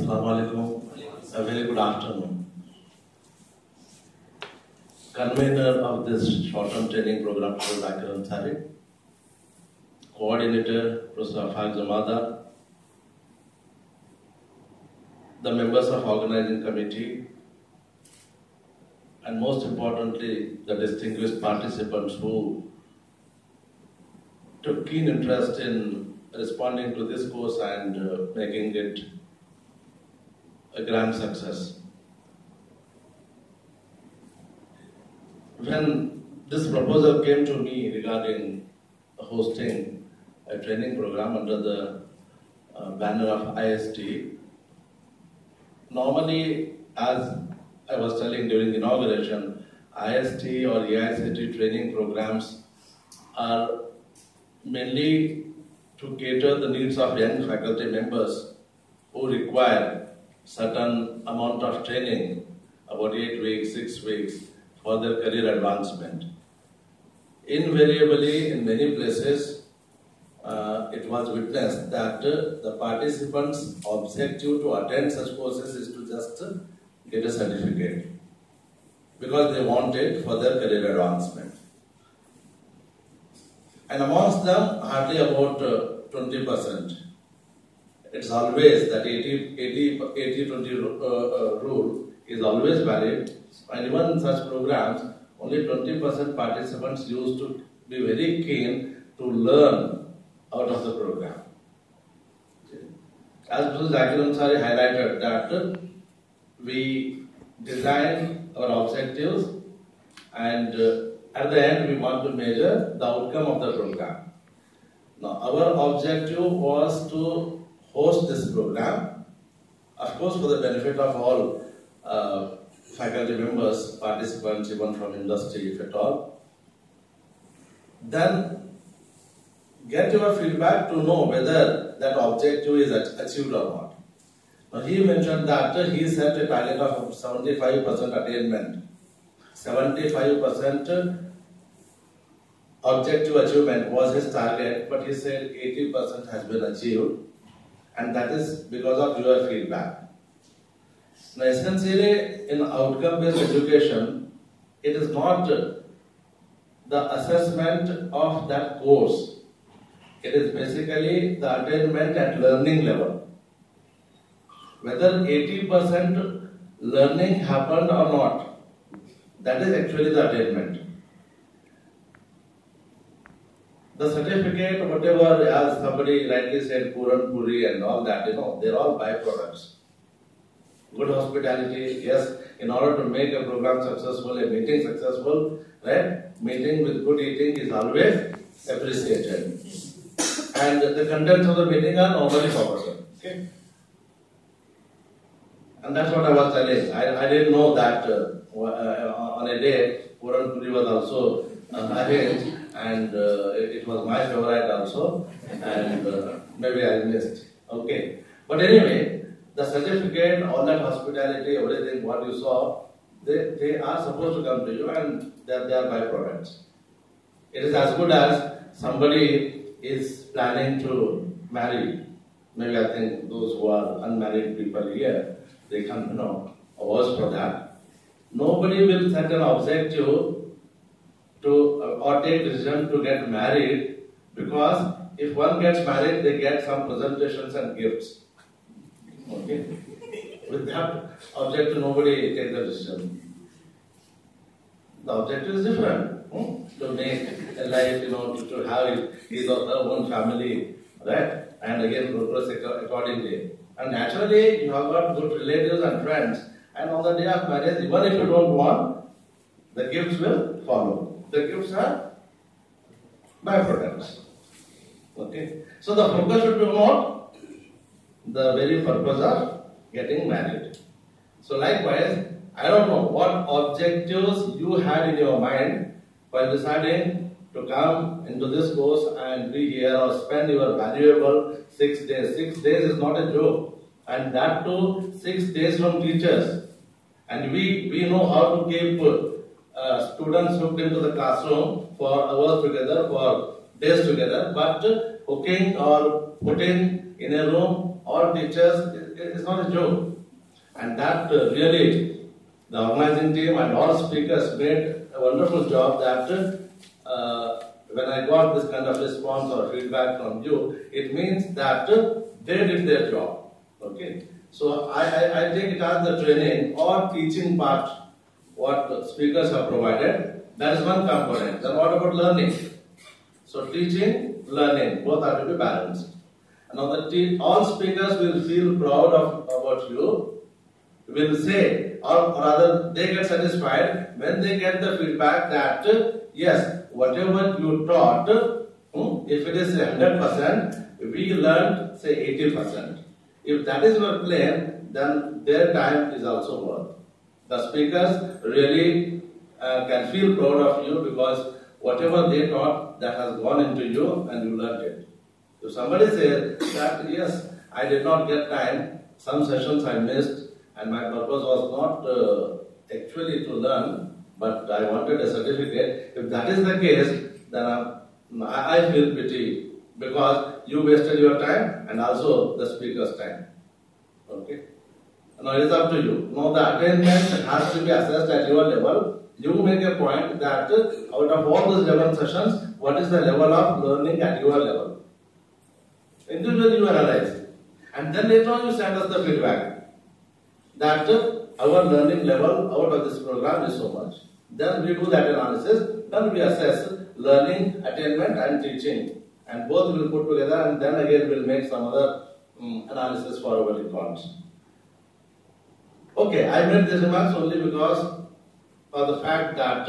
Assalamu alaikum. A very good afternoon. Convener of this short-term training program, Razzak, coordinator, Professor Zamada, the members of organizing committee, and most importantly, the distinguished participants who took keen interest in responding to this course and making it a grand success. When this proposal came to me regarding hosting a training program under the banner of IST, normally, as I was telling during inauguration, IST or AIKTC training programs are mainly to cater the needs of young faculty members who require certain amount of training, about 8 weeks, 6 weeks, for their career advancement. Invariably, in many places, it was witnessed that the participants' objective to attend such courses is to just get a certificate because they want it for their career advancement. And amongst them, hardly about 20%. It's always that 80-20 rule is always valid, and even in such programs, only 20% participants used to be very keen to learn out of the program. As Abdul highlighted that we design our objectives and at the end we want to measure the outcome of the program. Now our objective was to host this program, of course for the benefit of all faculty members, participants, even from industry if at all. Then get your feedback to know whether that objective is achieved or not. Now he mentioned that he set a target of 75% attainment, 75% objective achievement was his target, but he said 80% has been achieved, and that is because of your feedback. Now essentially in outcome-based education, it is not the assessment of that course. It is basically the attainment at learning level. Whether 80% learning happened or not, that is actually the attainment. The certificate, whatever, as somebody rightly said, Puran Puri and all that, they're all byproducts. Good hospitality, yes, in order to make a program successful, a meeting successful, right? Meeting with good eating is always appreciated. And the contents of the meeting are normally forgotten. Okay? And that's what I was telling. I didn't know that on a day, Puran Puri was also arranged, and it was my favorite also, and maybe I missed. Okay. But anyway, the certificate, all that hospitality, everything, what you saw, they are supposed to come to you, and they are byproducts. It is as good as somebody is planning to marry. Maybe I think those who are unmarried people here, they can, awards for that. Nobody will set an objective to or take decision to get married, because if one gets married, they get some presentations and gifts. Okay? With that objective, nobody takes the decision. The objective is different. To make a life, to have his or her own family, right? And again, progress accordingly. And naturally, you have got good relatives and friends. And on the day of marriage, even if you don't want, the gifts will follow. The gifts are byproducts. Okay? So the focus should be on the very purpose of getting married. So likewise, I don't know what objectives you had in your mind while deciding to come into this course and be here or spend your valuable 6 days. 6 days is not a joke. And that too, 6 days from teachers. And we know how to keep students hooked into the classroom for hours together for days together, but cooking or putting in a room all teachers is not a joke. And that really the organizing team and all speakers made a wonderful job that when I got this kind of response or feedback from you, it means that they did their job. Okay. So I take it as the training or teaching part, what the speakers have provided. That is one component. Then what about learning? So teaching, learning, both are to be balanced. And all speakers will feel proud about you, will say, or rather they get satisfied when they get the feedback that yes, whatever you taught, if it is 100%, we learned say 80%. If that is your claim, then their time is also worth. The speakers really can feel proud of you because whatever they taught, that has gone into you and you learned it. If somebody says that yes, I did not get time, some sessions I missed, and my purpose was not actually to learn, but I wanted a certificate. If that is the case, then I feel pity because you wasted your time and also the speaker's time. Okay? Now it is up to you. Now the attainment has to be assessed at your level. You make a point that out of all those 11 sessions, what is the level of learning at your level? Individually you analyze. And then later on you send us the feedback that our learning level out of this program is so much. Then we do that analysis, then we assess learning, attainment and teaching. And both will put together and then again we'll make some other analysis for our records. Okay, I made these remarks only because of the fact that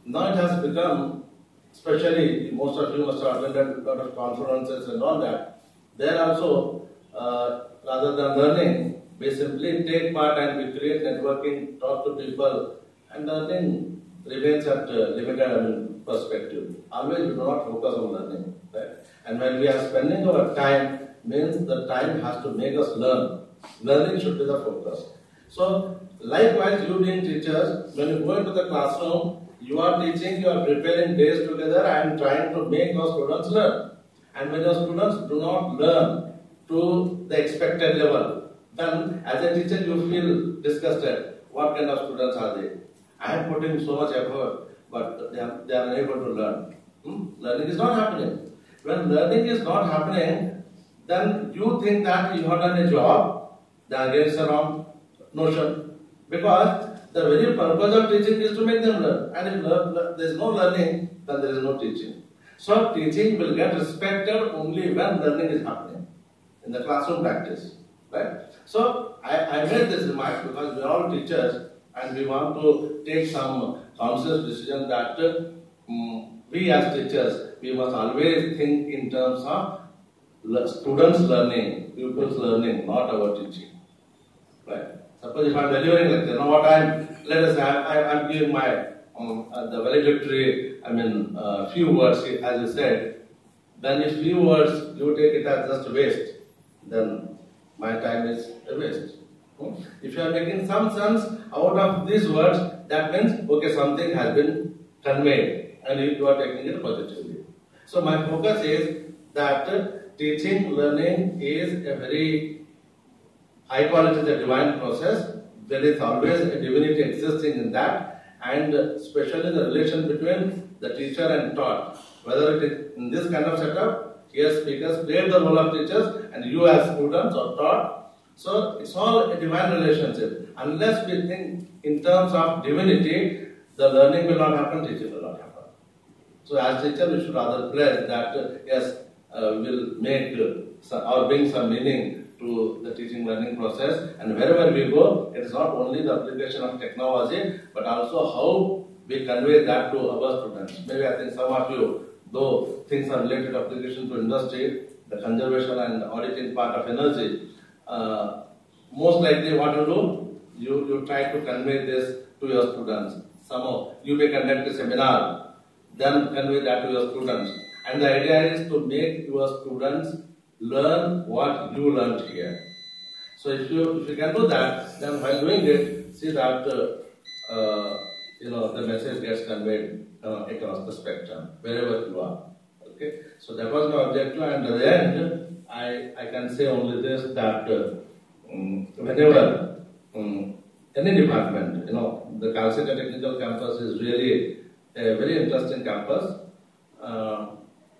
now it has become, especially most of you must have attended a lot of conferences and all that, there also, rather than learning, we simply take part and we create networking, talk to people, and learning remains at limited perspective. Always we do not focus on learning. Right? And when we are spending our time, means the time has to make us learn. Learning should be the focus. So, likewise, you being teachers, when you go into the classroom, you are teaching, you are preparing days together and trying to make your students learn. And when your students do not learn to the expected level, then as a teacher you feel disgusted. What kind of students are they? I am putting so much effort, but they are unable to learn. Learning is not happening. When learning is not happening, then you think that you have done a job, then again it's a wrong notion. Because the very purpose of teaching is to make them learn. And if there is no learning, then there is no teaching. So teaching will get respected only when learning is happening in the classroom practice. Right? So I made this remark because we are all teachers and we want to take some conscious decision that we as teachers, we must always think in terms of students learning, pupils learning, not our teaching. Right? Suppose if I am delivering lecture, now what let us say I am giving my the valedictory, few words as you said, then if few words you take it as just waste, then my time is a waste. If you are making some sense out of these words, that means okay, something has been conveyed and you are taking it positively. So my focus is that teaching, learning is a very, I call it as a divine process. There is always a divinity existing in that, and especially the relation between the teacher and taught. Whether it is in this kind of setup, here speakers play the role of teachers and you as students or taught. So it's all a divine relationship. Unless we think in terms of divinity, the learning will not happen, teaching will not happen. So as teacher, we should rather pledge that yes, will make or bring some meaning to the teaching learning process, and wherever we go, it is not only the application of technology, but also how we convey that to our students. Maybe I think some of you, though things are related to application to industry, the conservation and auditing part of energy, most likely what you do, you try to convey this to your students. Somehow you may conduct a seminar, then convey that to your students. And the idea is to make your students learn what you learned here. So if you can do that, then while doing it, see that the message gets conveyed across the spectrum, wherever you are. Okay. Okay, so that was my objective, and at the end, I can say only this, that whenever any department, the Calcutta Technical Campus is really a very interesting campus.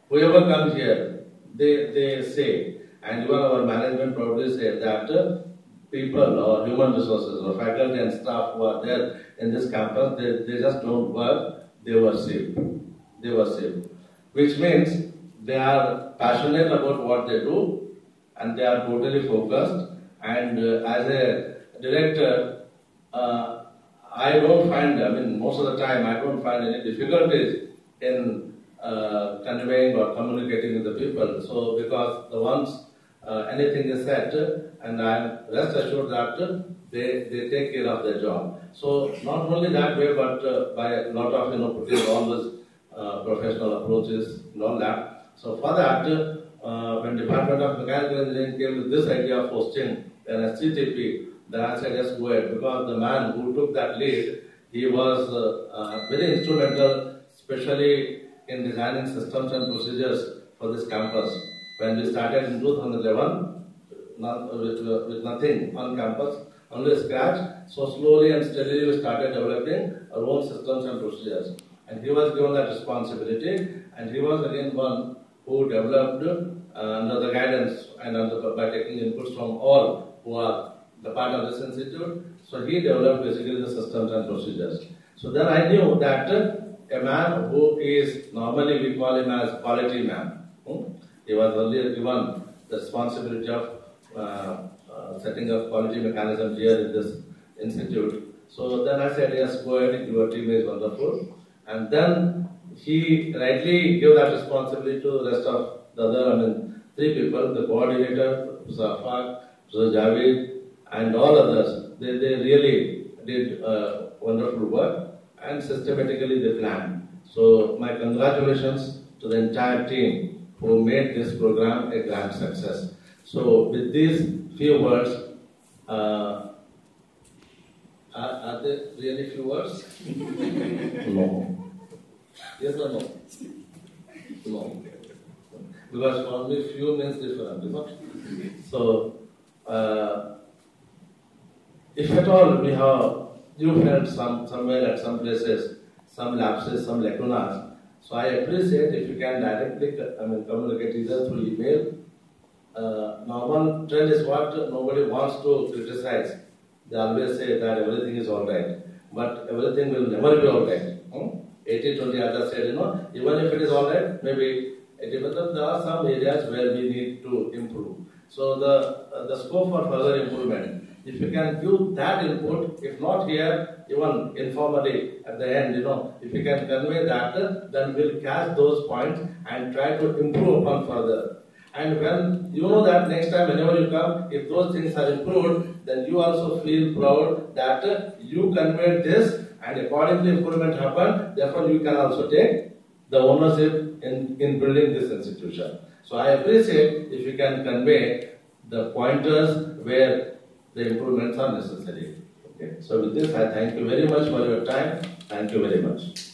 Whoever comes here, they say, and even our management probably say that people or human resources or faculty and staff who are there in this campus, they just don't work, they worship. They worship. Which means they are passionate about what they do and they are totally focused. And as a director, I don't find, most of the time, I don't find any difficulties in conveying or communicating with the people. So, because the ones anything is said, and I am rest assured that they take care of their job. So, not only that way, but by a lot of putting all those professional approaches and all that. So, for that, when Department of Mechanical Engineering came with this idea of hosting an SCTP, then I said, yes, go ahead, because the man who took that lead, he was very instrumental, especially in designing systems and procedures for this campus. When we started in 2011, with nothing on campus, only scratch, so slowly and steadily we started developing our own systems and procedures. And he was given that responsibility, and he was again one who developed under the guidance and by taking inputs from all who are the part of this institute. So he developed basically the systems and procedures. So then I knew that a man who is, normally we call him as quality man. He was earlier given the responsibility of setting up quality mechanism here in this institute. So then I said, yes, go ahead, your team is wonderful. And then he rightly gave that responsibility to the rest of the other, three people, the coordinator, Zafar, Javid, and all others. They really did wonderful work and systematically they planned. So my congratulations to the entire team who made this program a grand success. So with these few words, are there really few words? No. Yes or no? No. Because for me few means different, isn't it? So if at all you felt somewhere at some places, some lapses, some lacunas, so I appreciate if you can directly communicate either through email. Normal trend is what nobody wants to criticize. They always say that everything is alright, but everything will never be alright. 80-20 others said, even if it is alright, maybe 80%, there are some areas where we need to improve. So the scope for further improvement, if you can give that input, if not here, even informally at the end, if you can convey that, then we'll catch those points and try to improve upon further. And when you know that next time whenever you come, if those things are improved, then you also feel proud that you conveyed this and accordingly improvement happened, therefore you can also take the ownership in building this institution. So I appreciate if you can convey the pointers where the improvements are necessary. Okay. So with this, I thank you very much for your time. Thank you very much.